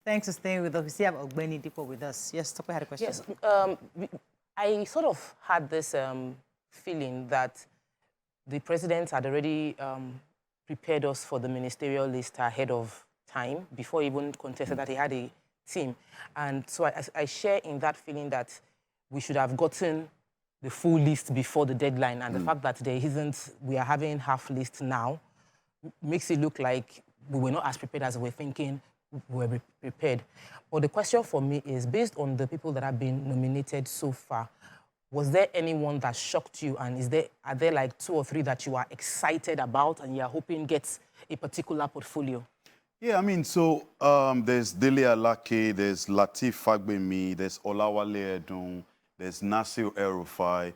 Thanks for staying with us. We still have Ogbeni Dipo with us. Yes, Tope had a question. Yes, I sort of had this feeling that the president had already prepared us for the ministerial list ahead of time, before he even contested that he had a team. And so I share in that feeling that we should have gotten the full list before the deadline. And the fact that there isn't, we are having half list now, makes it look like we were not as prepared as we were thinking we were prepared. But the question for me is, based on the people that have been nominated so far, was there anyone that shocked you? And are there like 2 or 3 that you are excited about and you are hoping gets a particular portfolio? Yeah, I mean, so there's Dele Alake, there's Lateef Fagbemi, there's Olawale Edun, there's Nasir El-Rufai.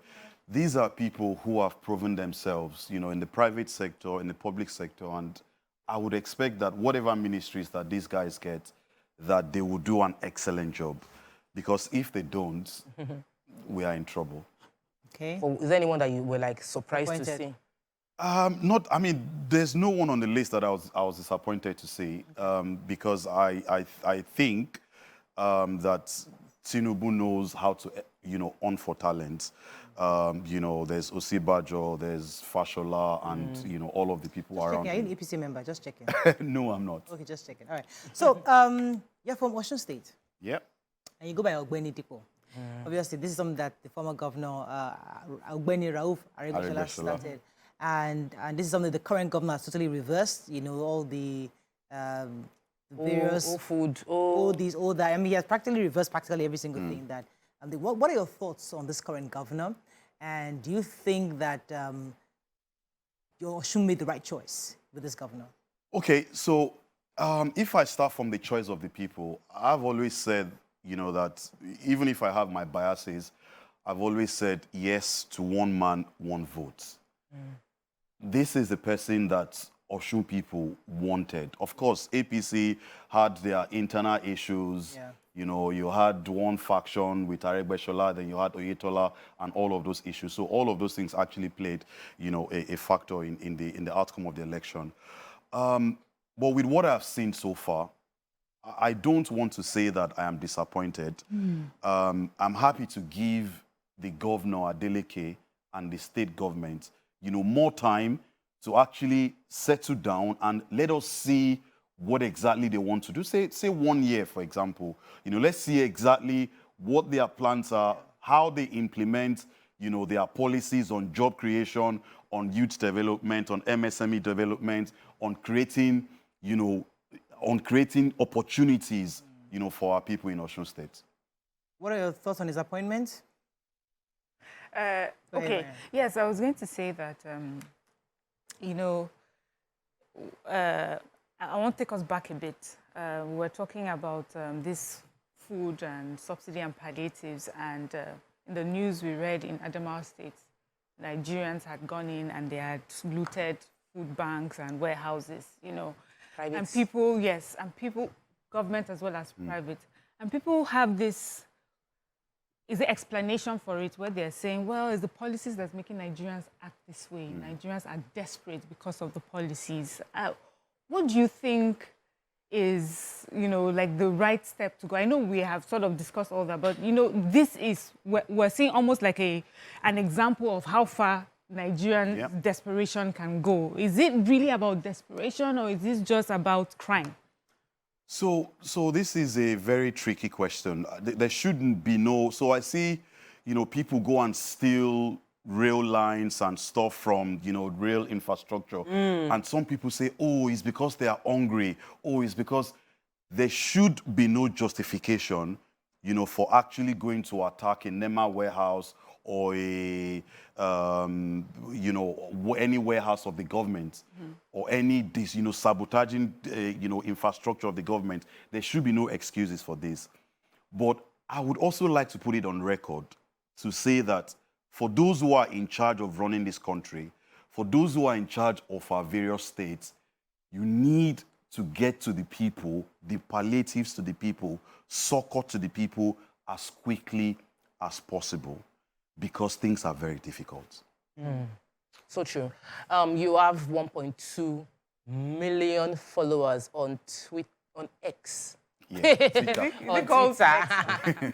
These are people who have proven themselves, you know, in the private sector, in the public sector, and I would expect that whatever ministries that these guys get, that they will do an excellent job. Because if they don't, we are in trouble. Okay. Well, is there anyone that you were like surprised to see? I mean, there's no one on the list that I was disappointed to see, because I think that Tinubu knows how to, you know, on for talent. You know, there's Osibajo, there's Fashola, and, you know, all of the people just around. Are you an APC member? Just checking. No, I'm not. Okay, just checking. All right. So, you're from Osun State. Yeah. And you go by Ogbeni Dipo. Obviously, this is something that the former governor, Ogbeni Rauf Aregbesola, started. And this is something the current governor has totally reversed. You know, all the various... all that. I mean, he has practically reversed practically every single thing that... what are your thoughts on this current governor? And do you think that Osun made the right choice with this governor? Okay, so if I start from the choice of the people, I've always said, you know, that even if I have my biases, I've always said yes to one man, one vote. This is the person that Osun people wanted. Of course, APC had their internal issues. Yeah. You know, you had one faction with Aregbesola, then you had Oyetola, and all of those issues. So all of those things actually played, you know, a factor in the outcome of the election. But with what I've seen so far, I don't want to say that I am disappointed. I'm happy to give the governor, Dele Alake, and the state government, you know, more time to actually settle down and let us see what exactly they want to do. Say 1 year, for example. You know, let's see exactly what their plans are, how they implement, you know, their policies on job creation, on youth development, on MSME development, on creating, you know, on creating opportunities, you know, for our people in Osun State. What are your thoughts on his appointment? Okay. Yes, I was going to say that, you know, I want to take us back a bit. We were talking about this food and subsidy and palliatives, and in the news we read in Adamawa State, Nigerians had gone in and they had looted food banks and warehouses, you know. Private. And people, yes, and people, government as well as private. And people have this, is the explanation for it where they're saying, well, it's the policies that's making Nigerians act this way. Nigerians are desperate because of the policies. What do you think is, you know, like the right step to go? I know we have sort of discussed all that, but, you know, this is, we're seeing almost like an example of how far Nigerian desperation can go. Is it really about desperation, or is this just about crime? So this is a very tricky question. There shouldn't be no... So I see, you know, people go and steal rail lines and stuff from, you know, rail infrastructure. And some people say, oh, it's because they are hungry. Oh, it's because... There should be no justification, you know, for actually going to attack a NEMA warehouse or a, you know, any warehouse of the government, or any, you know, sabotaging, you know, infrastructure of the government. There should be no excuses for this. But I would also like to put it on record to say that for those who are in charge of running this country, for those who are in charge of our various states, you need to get to the people, the palliatives to the people, succor to the people as quickly as possible, because things are very difficult. So true. You have 1.2 million followers on X. Yeah, Twitter. on Twitter.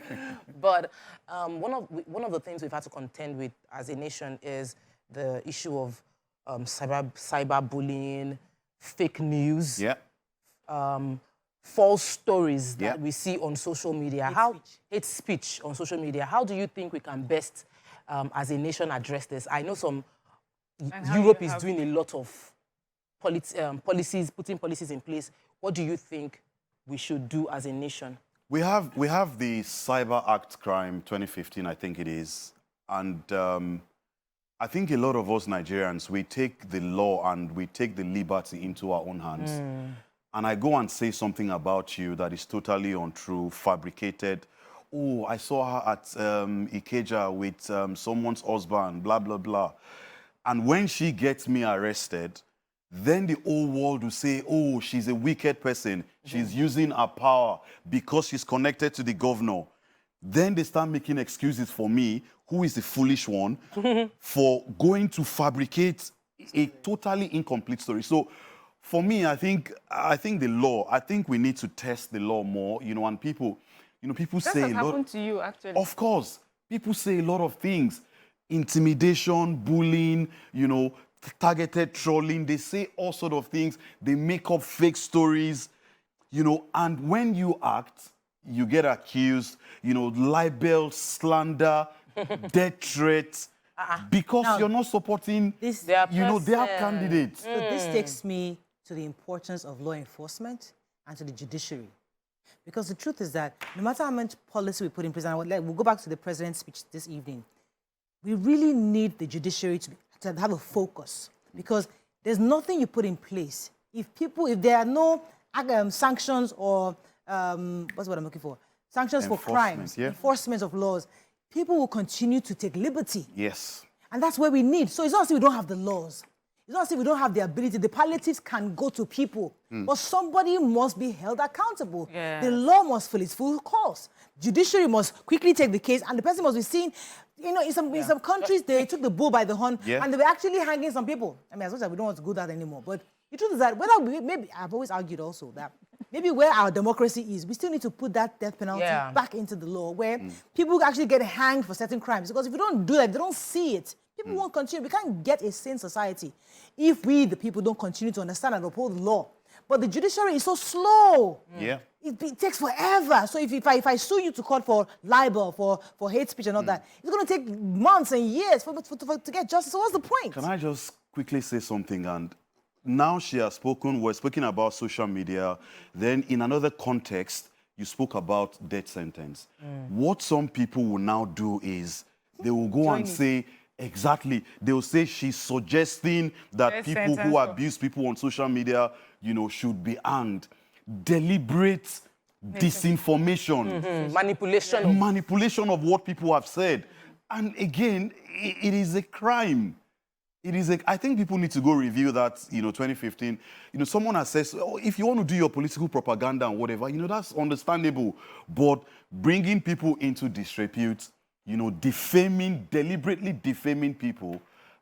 But one of the things we've had to contend with as a nation is the issue of cyberbullying, fake news, Yeah. false stories that we see on social media. Hate Speech on social media. How do you think we can best, as a nation, address this? I know Europe is doing a lot of policies, putting policies in place. What do you think we should do as a nation? We have the Cyber Act crime 2015, I think it is. And I think a lot of us Nigerians, we take the law and we take the liberty into our own hands. And I go and say something about you that is totally untrue, fabricated. Oh, I saw her at Ikeja with someone's husband, blah, blah, blah. And when she gets me arrested, then the whole world will say, oh, she's a wicked person. She's using her power because she's connected to the governor. Then they start making excuses for me, who is the foolish one, for going to fabricate a totally incomplete story. So for me, I think the law, I think we need to test the law more, and people, people say a lot. That has happened to you, actually. Of course. People say a lot of things. Intimidation, bullying, targeted trolling. They say all sorts of things. They make up fake stories, and when you act, you get accused, libel, slander, death threats, because Now, you're not supporting, their candidates. So this takes me to the importance of law enforcement and to the judiciary. Because the truth is that no matter how much policy we put in place, and we'll go back to the president's speech this evening, we really need the judiciary to have a focus. Because there's nothing you put in place. If there are no sanctions or, what's what I'm looking for? Sanctions for crimes, enforcement of laws, people will continue to take liberty. Yes. And that's where we need. So it's not as if we don't have the laws. It's not as if we don't have the ability. The palliatives can go to people. But somebody must be held accountable. Yeah. The law must fill its full course. Judiciary must quickly take the case, and the person must be seen. In some countries, they took the bull by the horn, and they were actually hanging some people. I mean, as much as we don't want to go that anymore. But the truth is that maybe I've always argued also that maybe where our democracy is, we still need to put that death penalty back into the law, where people actually get hanged for certain crimes. Because if you don't do that, if they don't see it, people won't continue. We can't get a sane society if we, the people, don't continue to understand and uphold the law. But the judiciary is so slow. It takes forever. So if I sue you to court for libel, for hate speech and all that, it's going to take months and years to get justice. So what's the point? Can I just quickly say something? And now she has spoken, we're speaking about social media. Then in another context, you spoke about death sentence. What some people will now do is they will go and say, exactly, they will say she's suggesting that people who abuse people on social media, should be hanged. Deliberate disinformation. Manipulation of what people have said. And again, it is a crime. I think people need to go review that, 2015. Someone has said, if you want to do your political propaganda and whatever, that's understandable. But bringing people into disrepute, deliberately defaming people,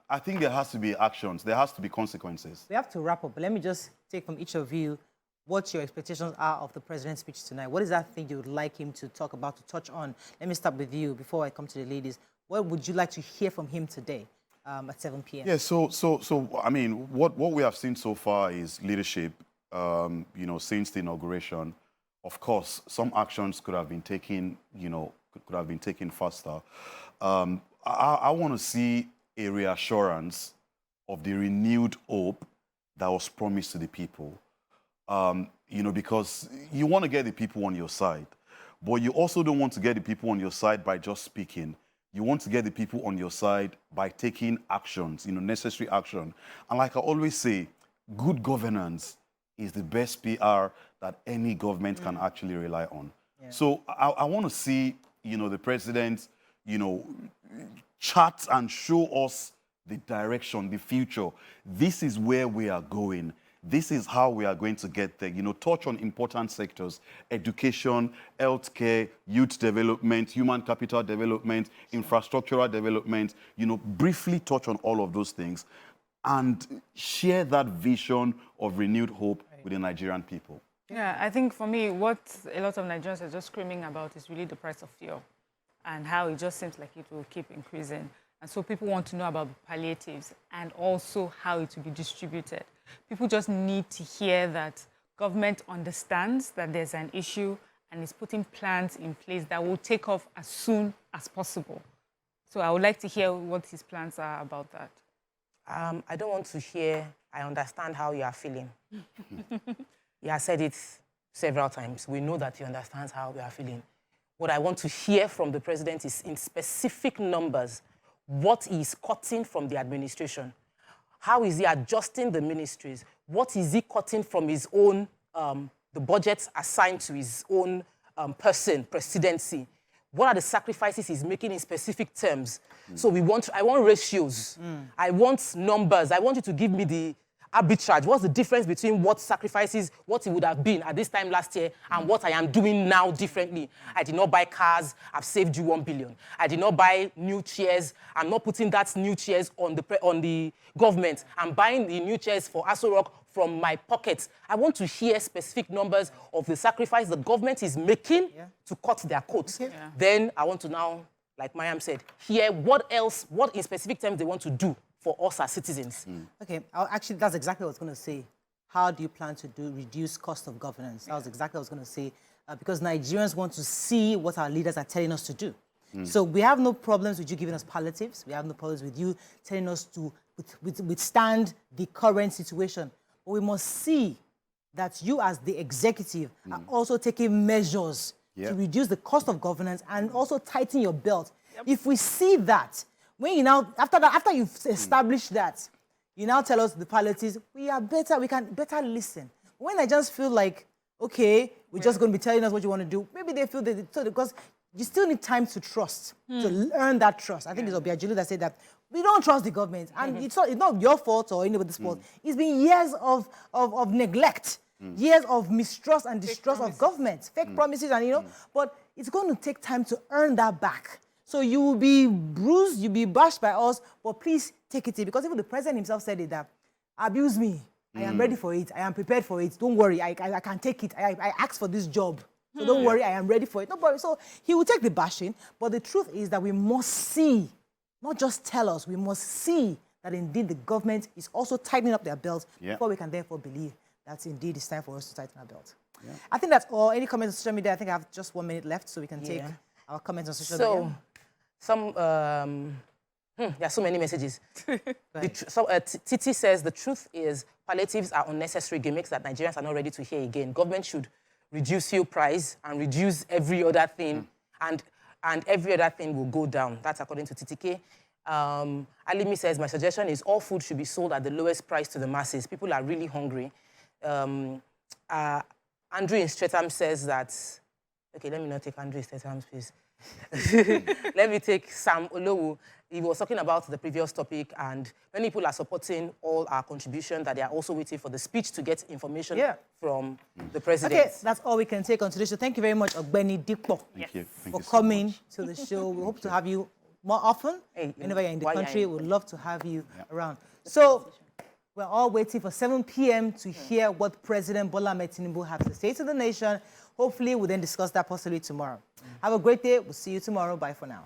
I think there has to be actions. There has to be consequences. We have to wrap up, but let me just take from each of you what your expectations are of the president's speech tonight. What is that thing you would like him to talk about, to touch on? Let me start with you before I come to the ladies. What would you like to hear from him today at 7 p.m.? Yeah, so I mean, what we have seen so far is leadership, since the inauguration. Of course, some actions could have been taken, could have been taken faster. I want to see a reassurance of the renewed hope that was promised to the people. Because you want to get the people on your side, but you also don't want to get the people on your side by just speaking. You want to get the people on your side by taking actions, necessary action. And like I always say, good governance is the best PR that any government can actually rely on. Yeah. So I want to see, the president, chart and show us the direction, the future. This is where we are going. This is how we are going to get there. Touch on important sectors: education, healthcare, youth development, human capital development, infrastructural development. Briefly touch on all of those things and share that vision of renewed hope with the Nigerian people. Yeah, I think for me, what a lot of Nigerians are just screaming about is really the price of fuel and how it just seems like it will keep increasing. And so people want to know about palliatives and also how it will be distributed. People just need to hear that government understands that there's an issue and is putting plans in place that will take off as soon as possible. So I would like to hear what his plans are about that. I don't want to hear, I understand how you are feeling. You have said it several times. We know that he understands how we are feeling. What I want to hear from the president is in specific numbers, what he is cutting from the administration. How is he adjusting the ministries? What is he cutting from his own, the budgets assigned to his own presidency? What are the sacrifices he's making in specific terms? So I want ratios. I want numbers. I want you to give me the arbitrage. What's the difference between what sacrifices, what it would have been at this time last year and what I am doing now differently? I did not buy cars. I've saved you 1 billion. I did not buy new chairs. I'm not putting that new chairs on the government. I'm buying the new chairs for Aso Rock from my pockets. I want to hear specific numbers of the sacrifice the government is making to cut their coats. Yeah. Then I want to now, like Mayam said, hear what in specific terms they want to do for us as citizens. Okay, actually, that's exactly what I was going to say. How do you plan to reduce cost of governance? That was exactly what I was going to say. Because Nigerians want to see what our leaders are telling us to do. So we have no problems with you giving us palliatives. We have no problems with you telling us to withstand the current situation. But we must see that you as the executive are also taking measures to reduce the cost of governance and also tighten your belt. If we see that, when you now, after you've established that, you now tell us the palliatives, we can better listen. When I just feel like, okay, we're just going to be telling us what you want to do, maybe they feel that, because you still need time to trust, to earn that trust. I think it's Obiajulu that said that we don't trust the government. And it's not your fault or anybody's fault. It's been years of neglect, years of mistrust and distrust of government, fake promises, and but it's going to take time to earn that back. So you will be bruised, you'll be bashed by us, but please take it in. Because even the president himself said it, that abuse me. I am ready for it. I am prepared for it. Don't worry, I can take it. I asked for this job. So don't worry, I am ready for it. No worry. So he will take the bashing, but the truth is that we must see, not just tell us, we must see that indeed the government is also tightening up their belt before we can therefore believe that indeed it's time for us to tighten our belt. I think that's all. Any comments on social media? I think I have just 1 minute left, so we can take our comments on social media. There are so many messages. Titi says the truth is palliatives are unnecessary gimmicks that Nigerians are not ready to hear again. Government should reduce fuel price and reduce every other thing, and every other thing will go down. That's according to TTK. Alimi says, my suggestion is all food should be sold at the lowest price to the masses. People are really hungry. Andrew in Streatham says that, okay, let me not take Andrew in Streatham's please. Let me take Sam Olowu. He was talking about the previous topic, and many people are supporting all our contribution, that they are also waiting for the speech to get information from the president. Okay, that's all we can take on today. So thank you very much, Ogbeni Dikpo, for coming to the show. We hope to have you more often. Whenever you're in the country, we'd love to have you around. So we're all waiting for 7 p.m. to hear what President Bola Ahmed Tinubu has to say to the nation. Hopefully, we'll then discuss that possibly tomorrow. Have a great day. We'll see you tomorrow. Bye for now.